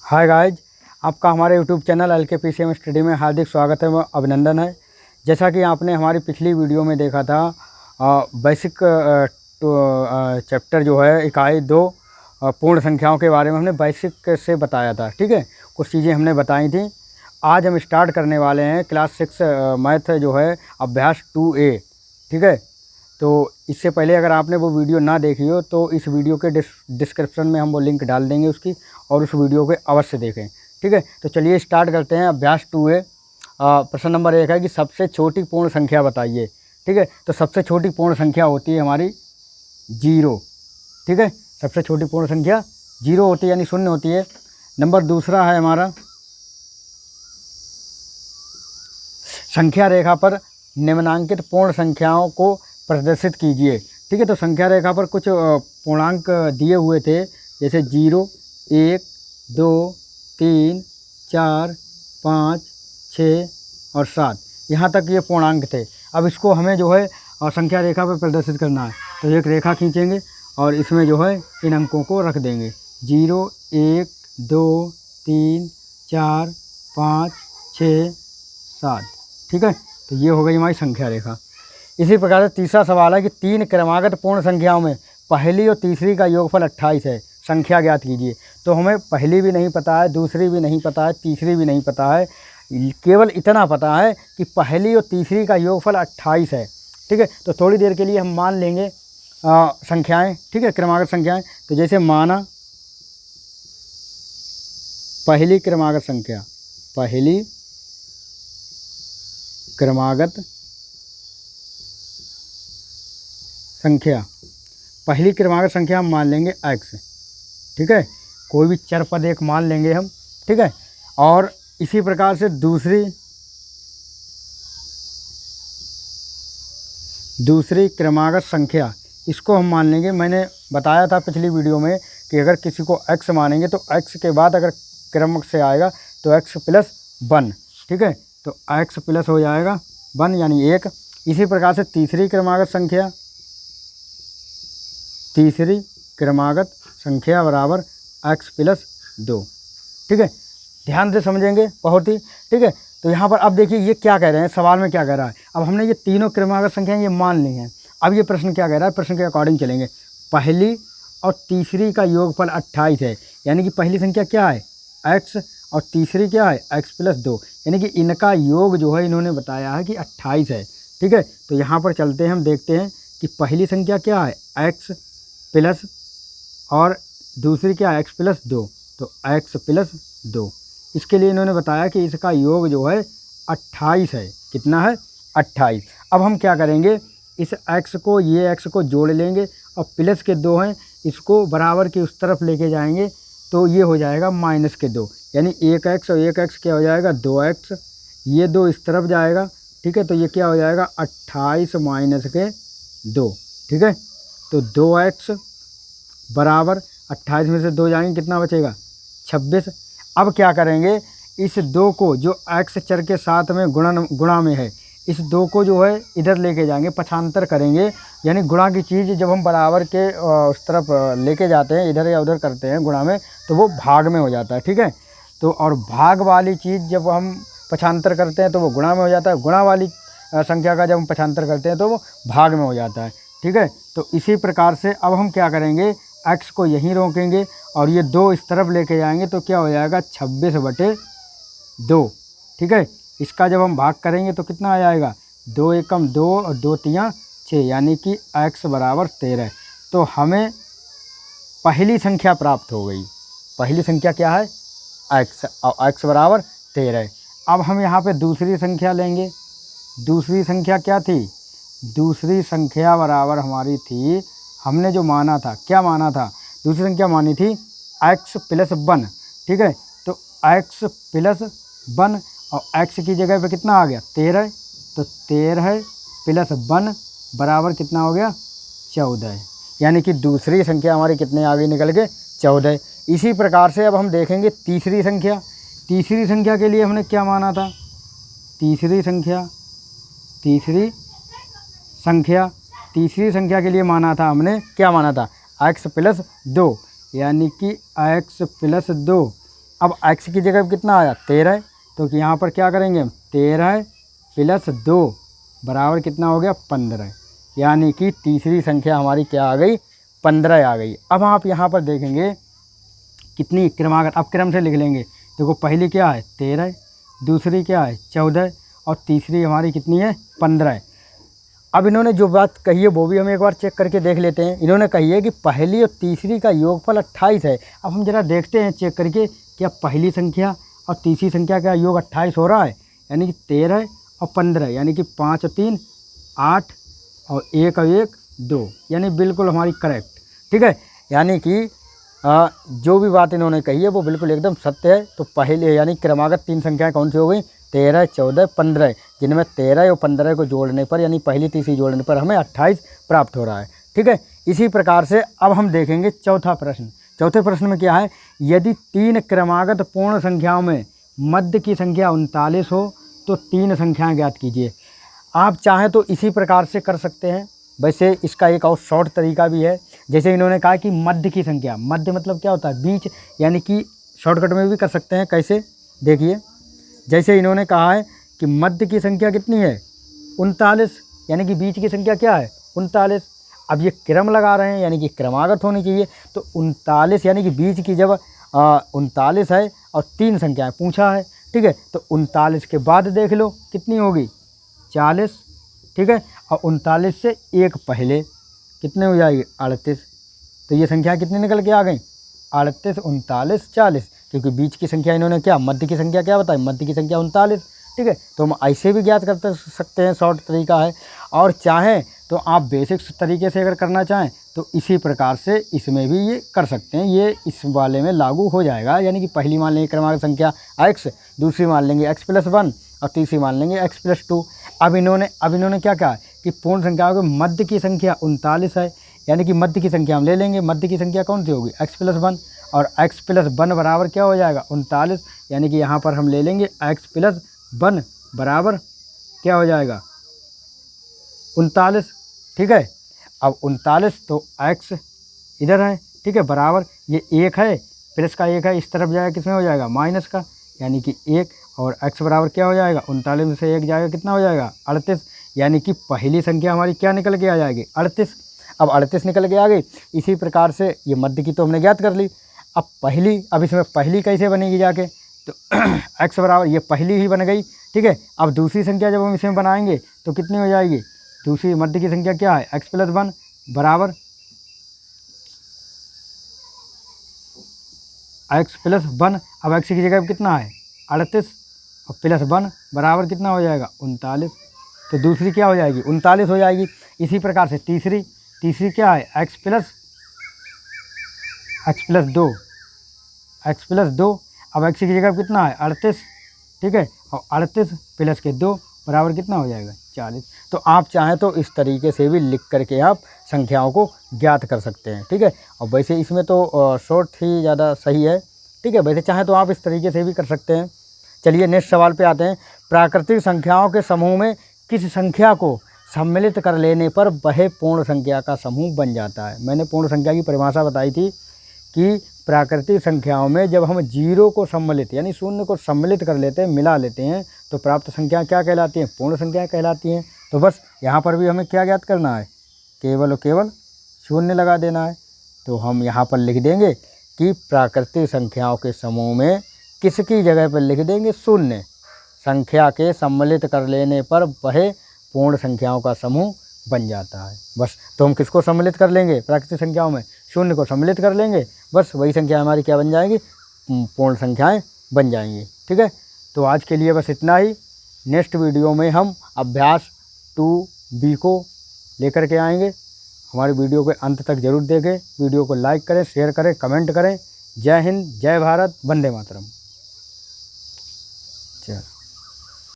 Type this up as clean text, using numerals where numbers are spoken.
Hi guys, आपका हमारे YouTube channel LKPCM study में हार्दिक स्वागत है व अभिनंदन है। जैसा कि आपने हमारी पिछली वीडियो में देखा था, बेसिक चैप्टर जो है इकाई 2 पूर्ण संख्याओं के बारे में हमने बेसिक से बताया था। ठीक है, कुछ चीज़ें हमने बताई थी। आज हम स्टार्ट करने वाले हैं क्लास 6 मैथ जो है अभ्यास 2A। ठीक है, तो इससे पहले अगर आपने वो वीडियो ना देखी हो तो इस वीडियो के डिस्क्रिप्शन में हम वो लिंक डाल देंगे उसकी, और उस वीडियो को अवश्य देखें। ठीक है, तो चलिए स्टार्ट करते हैं। अभ्यास 2A प्रश्न नंबर 1 है कि सबसे छोटी पूर्ण संख्या बताइए। ठीक है, तो सबसे छोटी पूर्ण संख्या होती है हमारी 0। ठीक है, सबसे छोटी पूर्ण संख्या 0 होती है, यानी शून्य होती है। नंबर दूसरा है हमारा, संख्या रेखा पर निम्नांकित पूर्ण संख्याओं को प्रदर्शित कीजिए। ठीक है, तो संख्या रेखा पर कुछ पूर्णांक दिए हुए थे, जैसे 0, 1, 2, 3, 4, 5, 6 और 7। यहाँ तक ये पूर्णांक थे। अब इसको हमें जो है संख्या रेखा पर प्रदर्शित करना है। तो एक रेखा खींचेंगे और इसमें जो है इन अंकों को रख देंगे। 0, 1, 2, 3, 4, 5, 6, 7। ठीक है, तो ये हो गई हमारी संख्या रेखा। इसी प्रकार से तीसरा सवाल है कि 3 क्रमागत पूर्ण संख्याओं में पहली और तीसरी का योगफल 28 है, संख्या ज्ञात कीजिए। तो हमें पहली भी नहीं पता है, दूसरी भी नहीं पता है, तीसरी भी नहीं पता है, केवल इतना पता है कि पहली और तीसरी का योगफल 28 है। ठीक है, तो थोड़ी देर के लिए हम मान लेंगे संख्याएं। ठीक है, क्रमागत संख्याएं। तो जैसे माना पहली क्रमागत संख्या, पहली क्रमागत संख्या, पहली क्रमागत संख्या हम मान लेंगे x। ठीक है, कोई भी चर पद एक मान लेंगे हम। ठीक है, और इसी प्रकार से दूसरी क्रमागत संख्या, इसको हम मान लेंगे। मैंने बताया था पिछली वीडियो में कि अगर किसी को x मानेंगे तो x के बाद अगर क्रम से आएगा तो x प्लस 1। ठीक है, तो x प्लस हो जाएगा 1 यानी 1। इसी प्रकार से तीसरी क्रमागत संख्या, तीसरी क्रमागत संख्या बराबर x प्लस 2। ठीक है, ध्यान से समझेंगे बहुत ही। ठीक है, तो यहाँ पर अब देखिए ये क्या कह रहे हैं, सवाल में क्या कह रहा है। अब हमने ये तीनों क्रमागत संख्याएं ये मान ली हैं। अब ये प्रश्न क्या कह रहा है, प्रश्न के अकॉर्डिंग चलेंगे। पहली और तीसरी का योगफल 28 है, यानी कि पहली संख्या क्या है x और तीसरी क्या है x प्लस 2, यानी कि इनका योग जो है इन्होंने बताया है कि 28 है। ठीक है, तो यहाँ पर चलते हैं, हम देखते हैं कि पहली संख्या क्या है x प्लस और दूसरी क्या है x प्लस 2, तो x प्लस 2। इसके लिए इन्होंने बताया कि इसका योग जो है 28 है। कितना है 28। अब हम क्या करेंगे, इस x को, ये x को जोड़ लेंगे और प्लस के 2 हैं, इसको बराबर के उस तरफ लेके जाएंगे तो ये हो जाएगा माइनस के 2, यानी 1x और 1x क्या हो जाएगा 2x। ये 2 इस तरफ जाएगा। ठीक है, तो ये क्या हो जाएगा 28 माइनस के 2। ठीक है, तो 2x बराबर 28 में से 2 जाएंगे, कितना बचेगा 26। अब क्या करेंगे, इस 2 को जो x चर के साथ में गुणा में है, इस 2 को जो है इधर लेके जाएंगे, पक्षांतर करेंगे। यानी गुणा की चीज़ जब हम बराबर के उस तरफ लेके जाते हैं, इधर या उधर करते हैं गुणा में, तो वो भाग में हो जाता है। ठीक है, तो और भाग वाली चीज़ जब हम पक्षांतर करते हैं तो वो गुणा में हो जाता है, गुणा वाली संख्या का जब हम पक्षांतर करते हैं तो वो भाग में हो जाता है। ठीक है, तो इसी प्रकार से अब हम क्या करेंगे, x को यहीं रोकेंगे और ये 2 इस तरफ लेके जाएंगे, तो क्या हो जाएगा 26/2। ठीक है, इसका जब हम भाग करेंगे तो कितना आ जाएगा 2 एकम 2 और 2 तियाँ 6, यानी कि x बराबर 13। तो हमें पहली संख्या प्राप्त हो गई। पहली संख्या क्या है x, और x बराबर 13। अब हम यहाँ पे दूसरी संख्या लेंगे। दूसरी संख्या क्या थी, दूसरी संख्या बराबर हमारी थी, हमने जो माना था, क्या माना था, दूसरी संख्या मानी थी x प्लस 1। ठीक है, तो x प्लस 1 और x की जगह पे कितना आ गया 13, तो 13 प्लस 1 बराबर कितना हो गया 14, यानी कि दूसरी संख्या हमारी कितने आगे निकल गए 14। इसी प्रकार से अब हम देखेंगे तीसरी संख्या। तीसरी संख्या के लिए हमने क्या माना था, तीसरी संख्या के लिए माना था हमने, क्या माना था x प्लस 2, यानी कि x प्लस 2 अब x की जगह कितना आया 13, तो यहाँ पर क्या करेंगे हम 13 + 2 बराबर कितना हो गया 15, यानी कि तीसरी संख्या हमारी क्या आ गई 15 आ गई। अब आप यहाँ पर देखेंगे कितनी क्रमागत, अब क्रम से लिख लेंगे। देखो पहली क्या है 13, दूसरी क्या है 14 और तीसरी हमारी कितनी है 15। अब इन्होंने जो बात कही है वो भी हम एक बार चेक करके देख लेते हैं। इन्होंने कही है कि पहली और तीसरी का योगफल 28 है। अब हम जरा देखते हैं चेक करके क्या पहली संख्या और तीसरी संख्या का योग 28 हो रहा है, यानी कि 13 और 15, यानी कि 5 और 3 8 और 1 और 1 2, यानी बिल्कुल हमारी करेक्ट। ठीक है, यानी कि जो भी बात इन्होंने कही है वो बिल्कुल एकदम सत्य है। तो पहले यानी क्रमागत 3 संख्याएँ कौन सी हो गई 13 14 15, जिनमें 13 और 15 को जोड़ने पर यानी पहली तीसरी जोड़ने पर हमें 28 प्राप्त हो रहा है। ठीक है, इसी प्रकार से अब हम देखेंगे चौथा प्रश्न। चौथे प्रश्न में क्या है, यदि 3 क्रमागत पूर्ण संख्याओं में मध्य की संख्या 39 हो तो 3 संख्याएं ज्ञात कीजिए। आप चाहें तो इसी प्रकार से कर सकते हैं। वैसे इसका एक और शॉर्ट तरीका भी है। जैसे इन्होंने कहा कि मध्य की संख्या, मध्य मतलब क्या होता है बीच, यानी कि शॉर्टकट में भी कर सकते हैं। कैसे, देखिए जैसे इन्होंने कहा है कि मध्य की संख्या कितनी है 39, यानी कि बीच की संख्या क्या है 39। अब ये क्रम लगा रहे हैं यानी कि क्रमागत होनी चाहिए, तो 39 यानी कि बीच की जब 39 है और 3 संख्याएं पूछा है। ठीक है, तो 39 के बाद देख लो कितनी होगी 40। ठीक है, और 39 से एक पहले कितने हो जाएगी 38। तो ये संख्या कितनी निकल के आ गई 38 39 40, क्योंकि बीच की संख्या इन्होंने क्या मध्य की संख्या क्या बताई, मध्य की संख्या 39। ठीक है, तो हम ऐसे भी ज्ञात कर सकते हैं, शॉर्ट तरीका है। और चाहें तो आप बेसिक तरीके से अगर करना चाहें तो इसी प्रकार से इसमें भी ये कर सकते हैं। ये इस वाले में लागू हो जाएगा, यानी कि पहली मान लेंगे क्रमांक संख्या x, दूसरी मान लेंगे x + 1 और तीसरी मान लेंगे x + 2। अब इन्होंने क्या कहा कि पूर्ण संख्याओं के मध्य की संख्या 39 है, यानी कि मध्य की संख्या हम ले लेंगे। मध्य की संख्या कौन सी होगी x + 1, और x + 1 बराबर क्या हो जाएगा 39, यानी कि यहाँ पर हम ले लेंगे x + 1 बराबर क्या हो जाएगा 39। ठीक है, अब 39 तो x इधर है। ठीक है, बराबर ये 1 है, प्लस का 1 है, इस तरफ जाएगा किसमें हो जाएगा माइनस का, यानी कि 1, और x बराबर क्या हो जाएगा 39 में से 1 जाएगा कितना हो जाएगा 38, यानी कि पहली संख्या हमारी क्या निकल के आ जाएगी 38। अब 38 निकल के आ गई। इसी प्रकार से ये मध्य की तो हमने ज्ञात कर ली। अब इसमें पहली कैसे बनेगी जाके, तो x बराबर ये पहली ही बन गई। ठीक है, अब दूसरी संख्या जब हम इसमें बनाएंगे तो कितनी हो जाएगी, दूसरी मध्य की संख्या क्या है x + 1 बराबर x + 1। अब x की जगह कितना है 38 और +1 बराबर कितना हो जाएगा 39, तो दूसरी क्या हो जाएगी 39 हो जाएगी। इसी प्रकार से तीसरी क्या है x + 2। अब x की जगह कितना है 38। ठीक है, और 38 प्लस के 2 बराबर कितना हो जाएगा 40। तो आप चाहें तो इस तरीके से भी लिख करके आप संख्याओं को ज्ञात कर सकते हैं। ठीक है, और वैसे इसमें तो शॉर्ट ही ज़्यादा सही है। ठीक है, वैसे चाहें तो आप इस तरीके से भी कर सकते हैं। चलिए नेक्स्ट सवाल पे आते हैं। प्राकृतिक संख्याओं के समूह में किस संख्या को सम्मिलित कर लेने पर वह पूर्ण संख्या का समूह बन जाता है। मैंने पूर्ण संख्या की परिभाषा बताई थी कि प्राकृतिक संख्याओं में जब हम 0 को सम्मिलित यानी 0 को सम्मिलित कर लेते हैं, मिला लेते हैं, तो प्राप्त संख्या क्या कहलाती हैं पूर्ण संख्या कहलाती हैं। तो बस यहाँ पर भी हमें क्या ज्ञात करना है, केवल और केवल 0 लगा देना है। तो हम यहाँ पर लिख देंगे कि प्राकृतिक संख्याओं के समूह में किसकी जगह पर लिख देंगे 0, संख्या के सम्मिलित कर लेने पर वह पूर्ण संख्याओं का समूह बन जाता है। बस, तो हम किसको सम्मिलित कर लेंगे प्राकृतिक संख्याओं में 0 को सम्मिलित कर लेंगे, बस वही संख्या हमारी क्या बन जाएगी पूर्ण संख्याएं बन जाएंगी। ठीक है, तो आज के लिए बस इतना ही। नेक्स्ट वीडियो में हम अभ्यास 2B को लेकर के आएंगे। हमारे वीडियो के अंत तक जरूर देखें, वीडियो को लाइक करें, शेयर करें, कमेंट करें। जय हिंद, जय भारत, वंदे मातरम।